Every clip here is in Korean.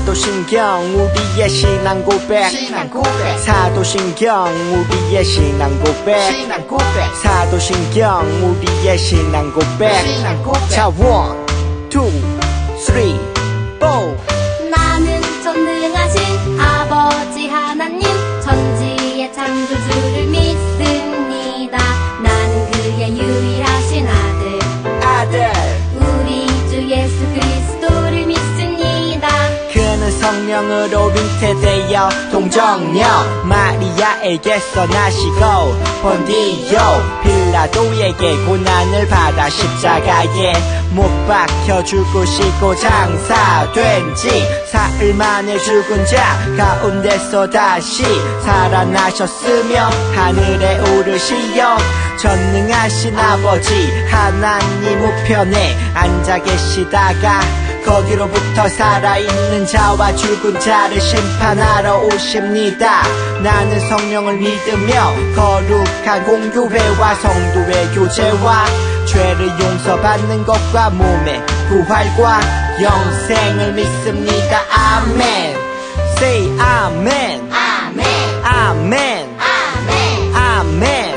사도신경 우리의 신앙 고백 사도신경 우리의 신앙 고백 사도신경 우리의 신앙 고백 자 1, 2, 3, 4 나는 전능하신 아버지 하나님 천지의 창조주를 믿습니다. 나는 그의 유일하신 아들 우리 주 예수 그리스도를 믿습니다. 그는 성령으로 잉태되어 동정녀 마리아에게서 나시고 본디오 빌라도에게 고난을 받아 십자가에 못 박혀 죽으시고 장사된 지 사흘 만에 죽은 자 가운데서 다시 살아나셨으며 하늘에 오르시어 전능하신 아버지 하나님 우편에 앉아 계시다가 거기로부터 살아있는 자와 죽은 자를 심판하러 오십니다. 나는 성령을 믿으며 거룩한 공교회와 성도의 교제와 죄를 용서받는 것과 몸의 부활과 영생을 믿습니다. 아멘. Say 아멘. 아멘 아멘. 아멘 아멘.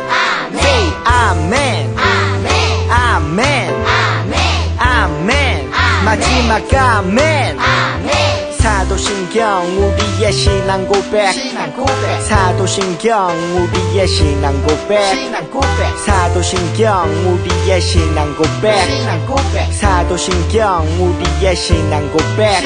Say 아멘. 아멘 아멘. 아멘 아멘. 마지막 아멘. 아멘 사도신경 우리의 신앙 고백 사도신경 우리의 신앙 고백 사도신경 우리의 신앙 고백 사도신경 우리의 신앙 고백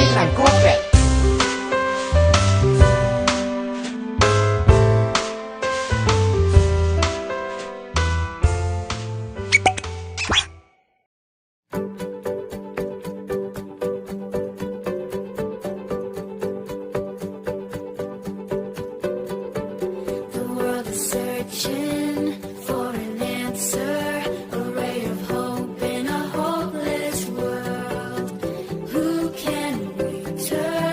The world is searching for an answer, a ray of hope in a hopeless world. Who can we turn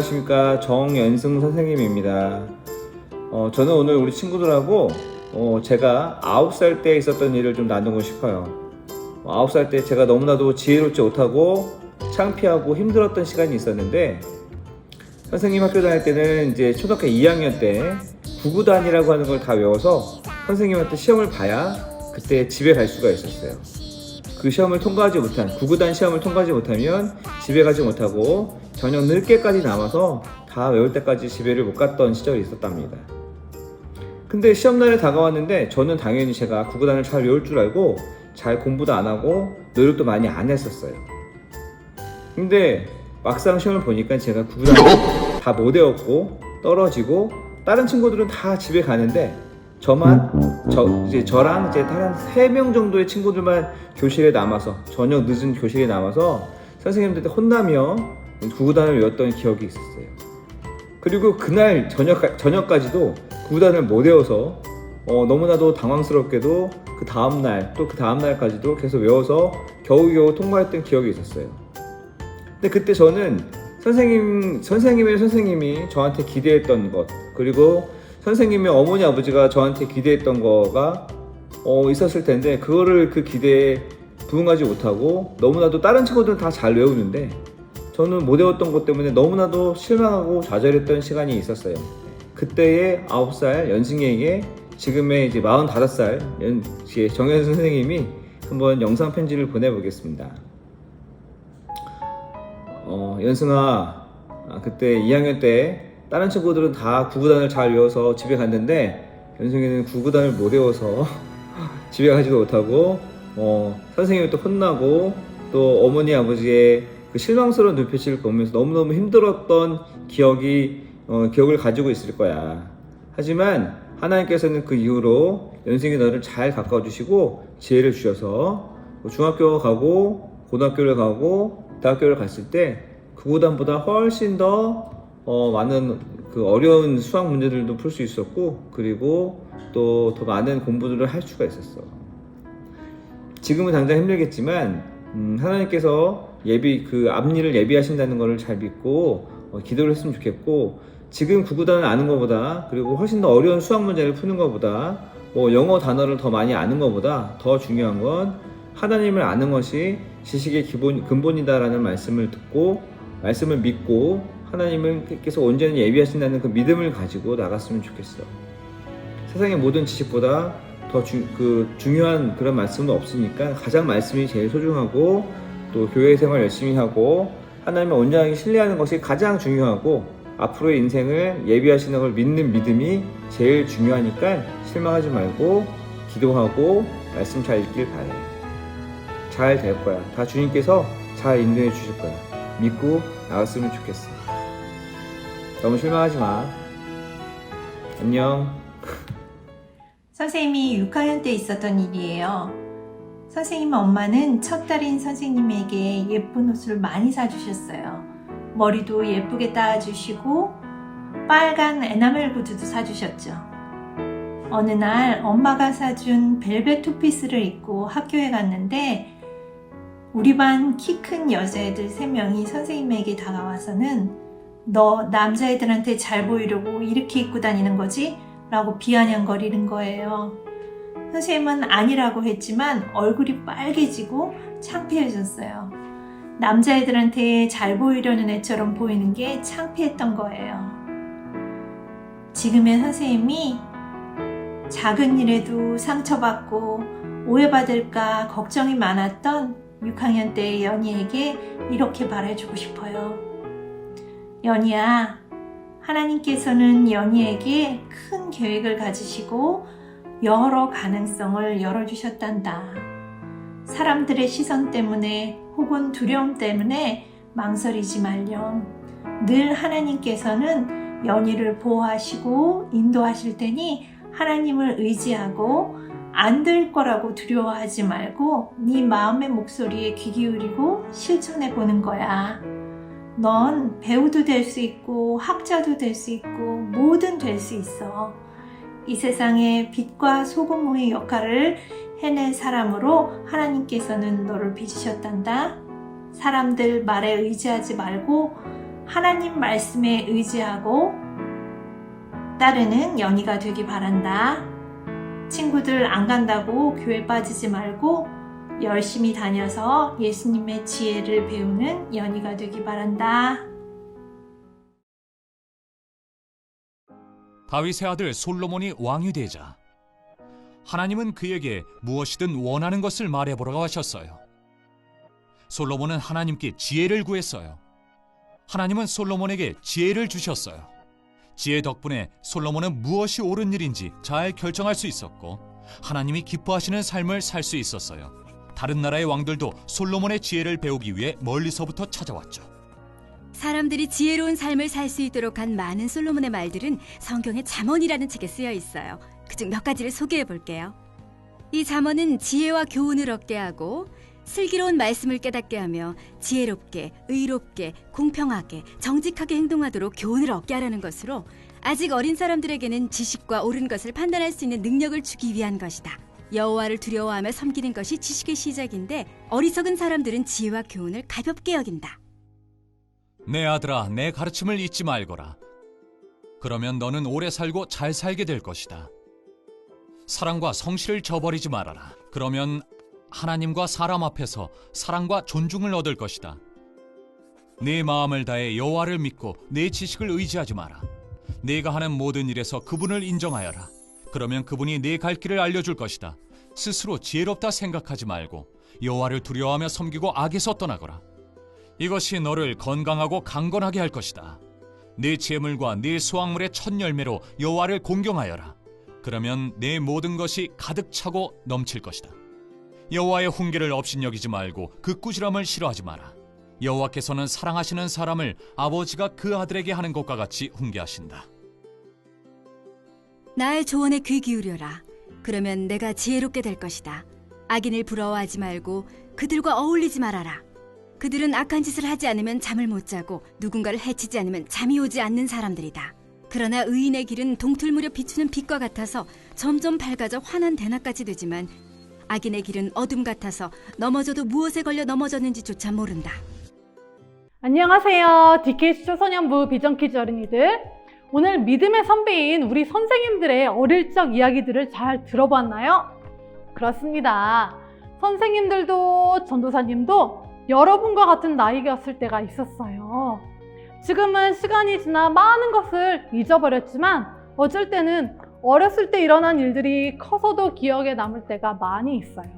안녕하십니까, 정연승 선생님입니다. 저는 오늘 우리 친구들하고 제가 9살 때 있었던 일을 좀 나누고 싶어요. 9살 때 제가 너무나도 지혜롭지 못하고 창피하고 힘들었던 시간이 있었는데, 선생님 학교 다닐 때는 이제 초등학교 2학년 때 구구단이라고 하는 걸 다 외워서 선생님한테 시험을 봐야 그때 집에 갈 수가 있었어요. 그 시험을 통과하지 못한, 구구단 시험을 통과하지 못하면 집에 가지 못하고 저녁 늦게까지 남아서 다 외울 때까지 집에를 못 갔던 시절이 있었답니다. 근데 시험날이 다가왔는데 저는 당연히 제가 구구단을 잘 외울 줄 알고 잘 공부도 안 하고 노력도 많이 안 했었어요. 근데 막상 시험을 보니까 제가 구구단을 다 못 외웠고 떨어지고, 다른 친구들은 다 집에 가는데 저랑 이제 다른 3명 정도의 친구들만 교실에 남아서, 저녁 늦은 교실에 남아서 선생님들한테 혼나며 구구단을 외웠던 기억이 있었어요. 그리고 그날 저녁까지도 구구단을 못 외워서 너무나도 당황스럽게도 그 다음날 또 그 다음날까지도 계속 외워서 겨우겨우 통과했던 기억이 있었어요. 근데 그때 저는 선생님이 저한테 기대했던 것, 그리고 선생님의 어머니 아버지가 저한테 기대했던 거가 있었을 텐데, 그 기대에 부응하지 못하고 너무나도 다른 친구들은 다 잘 외우는데 저는 못 외웠던 것 때문에 너무나도 실망하고 좌절했던 시간이 있었어요. 그때의 9살 연승이에게 지금의 이제 45살 정연승 선생님이 한번 영상 편지를 보내보겠습니다. 연승아, 그때 2학년 때 다른 친구들은 다 구구단을 잘 외워서 집에 갔는데 연승이는 구구단을 못 외워서 집에 가지도 못하고 선생님이 또 혼나고 또 어머니 아버지의 그 실망스러운 눈빛을 보면서 너무너무 힘들었던 기억을 가지고 있을 거야. 하지만 하나님께서는 그 이후로 연승이 너를 잘 가까워주시고 지혜를 주셔서 중학교 가고 고등학교를 가고 대학교를 갔을 때 구구단보다 훨씬 더 많은 그 어려운 수학 문제들도 풀 수 있었고, 그리고 또 더 많은 공부들을 할 수가 있었어. 지금은 당장 힘들겠지만 하나님께서 앞일을 예비하신다는 것을 잘 믿고 기도를 했으면 좋겠고, 지금 구구단을 아는 것보다, 그리고 훨씬 더 어려운 수학 문제를 푸는 것보다, 영어 단어를 더 많이 아는 것보다 더 중요한 건 하나님을 아는 것이 지식의 근본이다라는 말씀을 듣고, 말씀을 믿고 하나님께서 온전히 예비하신다는 그 믿음을 가지고 나갔으면 좋겠어. 세상의 모든 지식보다 더 중요한 그런 말씀은 없으니까 가장 말씀이 제일 소중하고, 또 교회 생활 열심히 하고 하나님을 온전하게 신뢰하는 것이 가장 중요하고, 앞으로의 인생을 예비하시는 걸 믿는 믿음이 제일 중요하니까 실망하지 말고 기도하고 말씀 잘 읽길 바래. 잘 될 거야. 다 주님께서 잘 인도해 주실 거야. 믿고 나갔으면 좋겠어. 너무 실망하지 마. 안녕. 선생님이 6학년 때 있었던 일이에요. 선생님 엄마는 첫 딸인 선생님에게 예쁜 옷을 많이 사주셨어요. 머리도 예쁘게 따주시고 빨간 에나멜 구두도 사주셨죠. 어느 날 엄마가 사준 벨벳 투피스를 입고 학교에 갔는데, 우리 반 키 큰 여자애들 3명이 선생님에게 다가와서는 "너 남자애들한테 잘 보이려고 이렇게 입고 다니는 거지?" 라고 비아냥거리는 거예요. 선생님은 아니라고 했지만 얼굴이 빨개지고 창피해졌어요. 남자애들한테 잘 보이려는 애처럼 보이는 게 창피했던 거예요. 지금의 선생님이 작은 일에도 상처받고 오해받을까 걱정이 많았던 6학년 때의 연희에게 이렇게 말해주고 싶어요. 연희야, 하나님께서는 연희에게 큰 계획을 가지시고 여러 가능성을 열어주셨단다. 사람들의 시선 때문에 혹은 두려움 때문에 망설이지 말렴. 늘 하나님께서는 연희를 보호하시고 인도하실 테니 하나님을 의지하고 안 될 거라고 두려워하지 말고 네 마음의 목소리에 귀 기울이고 실천해 보는 거야. 넌 배우도 될 수 있고 학자도 될 수 있고 뭐든 될 수 있어. 이 세상에 빛과 소금의 역할을 해낼 사람으로 하나님께서는 너를 빚으셨단다. 사람들 말에 의지하지 말고 하나님 말씀에 의지하고 따르는 연희가 되기 바란다. 친구들 안 간다고 교회 빠지지 말고 열심히 다녀서 예수님의 지혜를 배우는 연희가 되기 바란다. 다윗의 아들 솔로몬이 왕이 되자 하나님은 그에게 무엇이든 원하는 것을 말해보라고 하셨어요. 솔로몬은 하나님께 지혜를 구했어요. 하나님은 솔로몬에게 지혜를 주셨어요. 지혜 덕분에 솔로몬은 무엇이 옳은 일인지 잘 결정할 수 있었고 하나님이 기뻐하시는 삶을 살 수 있었어요. 다른 나라의 왕들도 솔로몬의 지혜를 배우기 위해 멀리서부터 찾아왔죠. 사람들이 지혜로운 삶을 살 수 있도록 한 많은 솔로몬의 말들은 성경의 잠언이라는 책에 쓰여 있어요. 그중 몇 가지를 소개해 볼게요. 이 잠언은 지혜와 교훈을 얻게 하고 슬기로운 말씀을 깨닫게 하며 지혜롭게, 의롭게, 공평하게, 정직하게 행동하도록 교훈을 얻게 하라는 것으로 아직 어린 사람들에게는 지식과 옳은 것을 판단할 수 있는 능력을 주기 위한 것이다. 여호와를 두려워하며 섬기는 것이 지식의 시작인데 어리석은 사람들은 지혜와 교훈을 가볍게 여긴다. 내 아들아, 내 가르침을 잊지 말거라. 그러면 너는 오래 살고 잘 살게 될 것이다. 사랑과 성실을 저버리지 말아라. 그러면 하나님과 사람 앞에서 사랑과 존중을 얻을 것이다. 내 마음을 다해 여호와를 믿고 내 지식을 의지하지 마라. 내가 하는 모든 일에서 그분을 인정하여라. 그러면 그분이 내 갈 길을 알려줄 것이다. 스스로 지혜롭다 생각하지 말고 여호와를 두려워하며 섬기고 악에서 떠나거라. 이것이 너를 건강하고 강건하게 할 것이다. 네 재물과 네 수확물의 첫 열매로 여호와를 공경하여라. 그러면 내 모든 것이 가득 차고 넘칠 것이다. 여호와의 훈계를 업신여기지 말고 그 꾸지람을 싫어하지 마라. 여호와께서는 사랑하시는 사람을 아버지가 그 아들에게 하는 것과 같이 훈계하신다. 나의 조언에 귀 기울여라. 그러면 내가 지혜롭게 될 것이다. 악인을 부러워하지 말고 그들과 어울리지 말아라. 그들은 악한 짓을 하지 않으면 잠을 못 자고 누군가를 해치지 않으면 잠이 오지 않는 사람들이다. 그러나 의인의 길은 동틀무려 비추는 빛과 같아서 점점 밝아져 환한 대낮같이 되지만 악인의 길은 어둠 같아서 넘어져도 무엇에 걸려 넘어졌는지조차 모른다. 안녕하세요. DKC 초소년부 비전키즈 어린이들. 오늘 믿음의 선배인 우리 선생님들의 어릴 적 이야기들을 잘 들어봤나요? 그렇습니다. 선생님들도 전도사님도 여러분과 같은 나이였을 때가 있었어요. 지금은 시간이 지나 많은 것을 잊어버렸지만 어쩔 때는 어렸을 때 일어난 일들이 커서도 기억에 남을 때가 많이 있어요.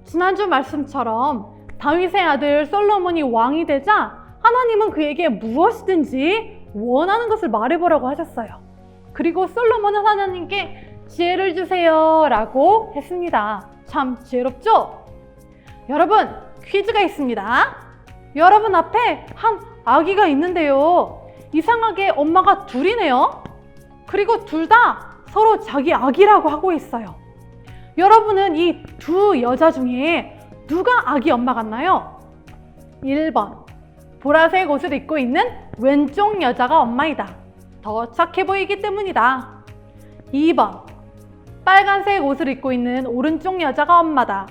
지난주 말씀처럼 다윗의 아들 솔로몬이 왕이 되자 하나님은 그에게 무엇이든지 원하는 것을 말해보라고 하셨어요. 그리고 솔로몬은 하나님께 지혜를 주세요 라고 했습니다. 참 지혜롭죠? 여러분, 퀴즈가 있습니다. 여러분 앞에 한 아기가 있는데요. 이상하게 엄마가 둘이네요. 그리고 둘 다 서로 자기 아기라고 하고 있어요. 여러분은 이 두 여자 중에 누가 아기 엄마 같나요? 1번, 보라색 옷을 입고 있는 왼쪽 여자가 엄마이다. 더 착해 보이기 때문이다. 2번, 빨간색 옷을 입고 있는 오른쪽 여자가 엄마다.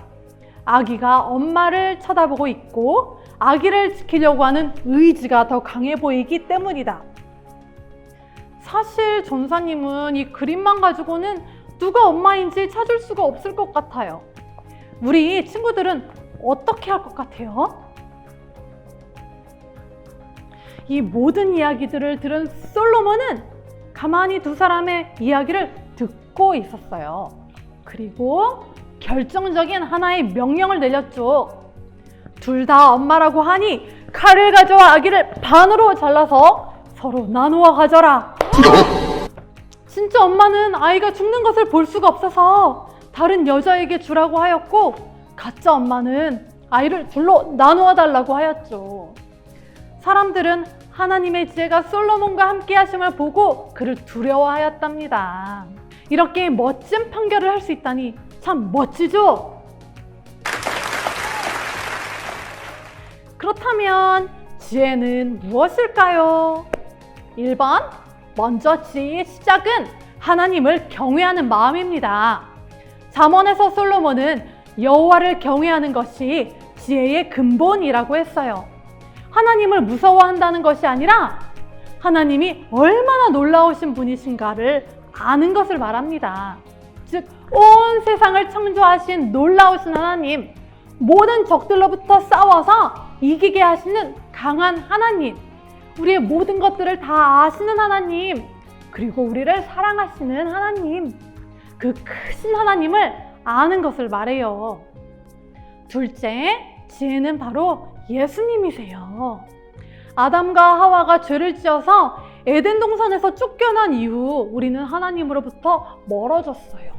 아기가 엄마를 쳐다보고 있고 아기를 지키려고 하는 의지가 더 강해 보이기 때문이다. 사실 전사님은 이 그림만 가지고는 누가 엄마인지 찾을 수가 없을 것 같아요. 우리 친구들은 어떻게 할 것 같아요? 이 모든 이야기들을 들은 솔로몬은 가만히 두 사람의 이야기를 듣고 있었어요. 그리고 결정적인 하나의 명령을 내렸죠. 둘 다 엄마라고 하니 칼을 가져와 아기를 반으로 잘라서 서로 나누어 가져라. 진짜 엄마는 아이가 죽는 것을 볼 수가 없어서 다른 여자에게 주라고 하였고, 가짜 엄마는 아이를 둘로 나누어 달라고 하였죠. 사람들은 하나님의 지혜가 솔로몬과 함께 하심을 보고 그를 두려워하였답니다. 이렇게 멋진 판결을 할 수 있다니 참 멋지죠? 그렇다면 지혜는 무엇일까요? 1번, 먼저 지혜의 시작은 하나님을 경외하는 마음입니다. 잠언에서 솔로몬은 여호와를 경외하는 것이 지혜의 근본이라고 했어요. 하나님을 무서워한다는 것이 아니라 하나님이 얼마나 놀라우신 분이신가를 아는 것을 말합니다. 즉, 온 세상을 창조하신 놀라우신 하나님, 모든 적들로부터 싸워서 이기게 하시는 강한 하나님, 우리의 모든 것들을 다 아시는 하나님, 그리고 우리를 사랑하시는 하나님, 그 크신 하나님을 아는 것을 말해요. 둘째, 지혜는 바로 예수님이세요. 아담과 하와가 죄를 지어서 에덴 동산에서 쫓겨난 이후 우리는 하나님으로부터 멀어졌어요.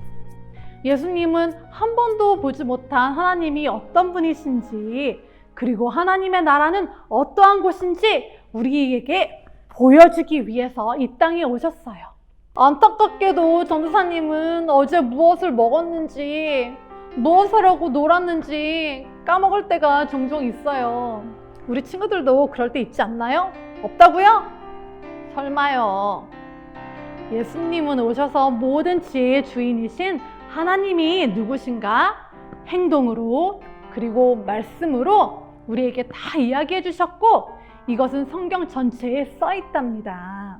예수님은 한 번도 보지 못한 하나님이 어떤 분이신지, 그리고 하나님의 나라는 어떠한 곳인지 우리에게 보여주기 위해서 이 땅에 오셨어요. 안타깝게도 전도사님은 어제 무엇을 먹었는지, 무엇을 하고 놀았는지 까먹을 때가 종종 있어요. 우리 친구들도 그럴 때 있지 않나요? 없다고요? 설마요. 예수님은 오셔서 모든 지혜의 주인이신 하나님이 누구신가 행동으로, 그리고 말씀으로 우리에게 다 이야기해 주셨고, 이것은 성경 전체에 써 있답니다.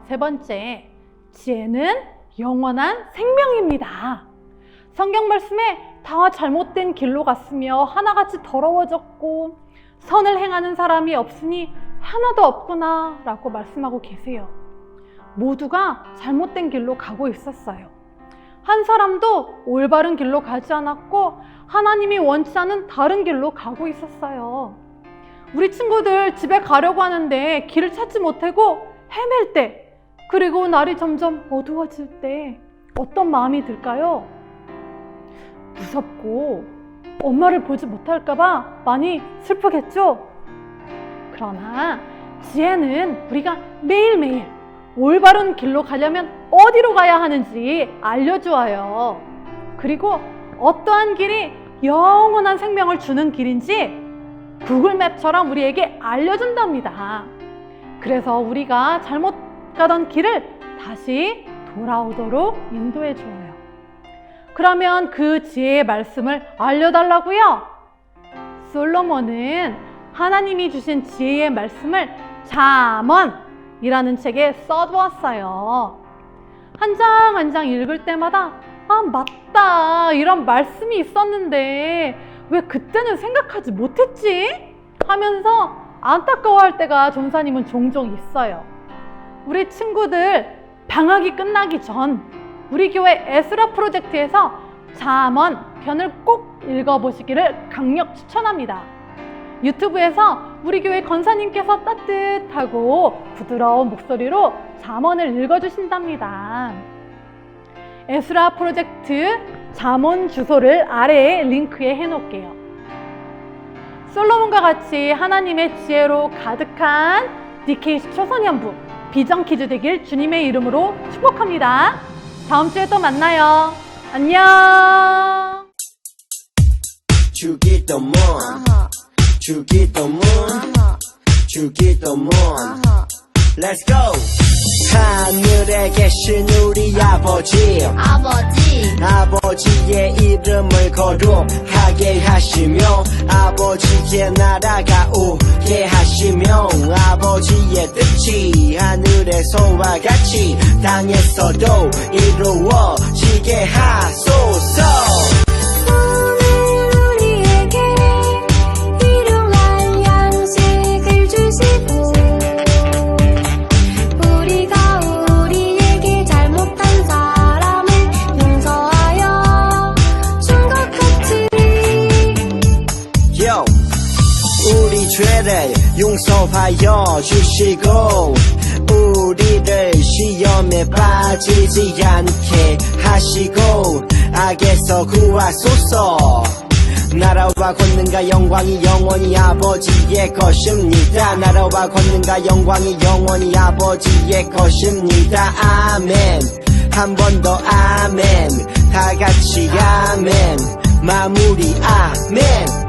세 번째, 지혜는 영원한 생명입니다. 성경 말씀에 다 잘못된 길로 갔으며 하나같이 더러워졌고 선을 행하는 사람이 없으니 하나도 없구나 라고 말씀하고 계세요. 모두가 잘못된 길로 가고 있었어요. 한 사람도 올바른 길로 가지 않았고 하나님이 원치 않은 다른 길로 가고 있었어요. 우리 친구들 집에 가려고 하는데 길을 찾지 못하고 헤맬 때, 그리고 날이 점점 어두워질 때 어떤 마음이 들까요? 무섭고 엄마를 보지 못할까봐 많이 슬프겠죠? 그러나 지혜는 우리가 매일매일 올바른 길로 가려면 어디로 가야 하는지 알려주어요. 그리고 어떠한 길이 영원한 생명을 주는 길인지 구글맵처럼 우리에게 알려준답니다. 그래서 우리가 잘못 가던 길을 다시 돌아오도록 인도해 주어요. 그러면 그 지혜의 말씀을 알려달라고요? 솔로몬은 하나님이 주신 지혜의 말씀을 잠언이라는 책에 써두었어요. 한 장 한 장 읽을 때마다 아, 맞다, 이런 말씀이 있었는데 왜 그때는 생각하지 못했지? 하면서 안타까워할 때가 전사님은 종종 있어요. 우리 친구들 방학이 끝나기 전 우리 교회 에스라 프로젝트에서 잠언 편을 꼭 읽어보시기를 강력 추천합니다. 유튜브에서 우리 교회 권사님께서 따뜻하고 부드러운 목소리로 잠언을 읽어주신답니다. 에스라 프로젝트 잠언 주소를 아래에 링크에 해놓을게요. 솔로몬과 같이 하나님의 지혜로 가득한 DKC 초소년부 비전키즈 되길 주님의 이름으로 축복합니다. 다음 주에 또 만나요. 안녕. 주기도문 주기도문 주기도문 Let's go. 하늘에 계신 우리 아버지 아버지의 이름을 거룩하게 하시며 아버지의 나라가 오게 하시며 아버지의 뜻이 하늘에서와 같이 땅에서도 이루어지게 하소서. 죄를 용서하여 주시고 우리를 시험에 빠지지 않게 하시고 악에서 구하소서. 나라와 권능과 영광이 영원히 아버지의 것입니다. 나라와 권능과 영광이 영원히 아버지의 것입니다. 아멘. 한 번 더 아멘. 다 같이 아멘. 마무리 아멘.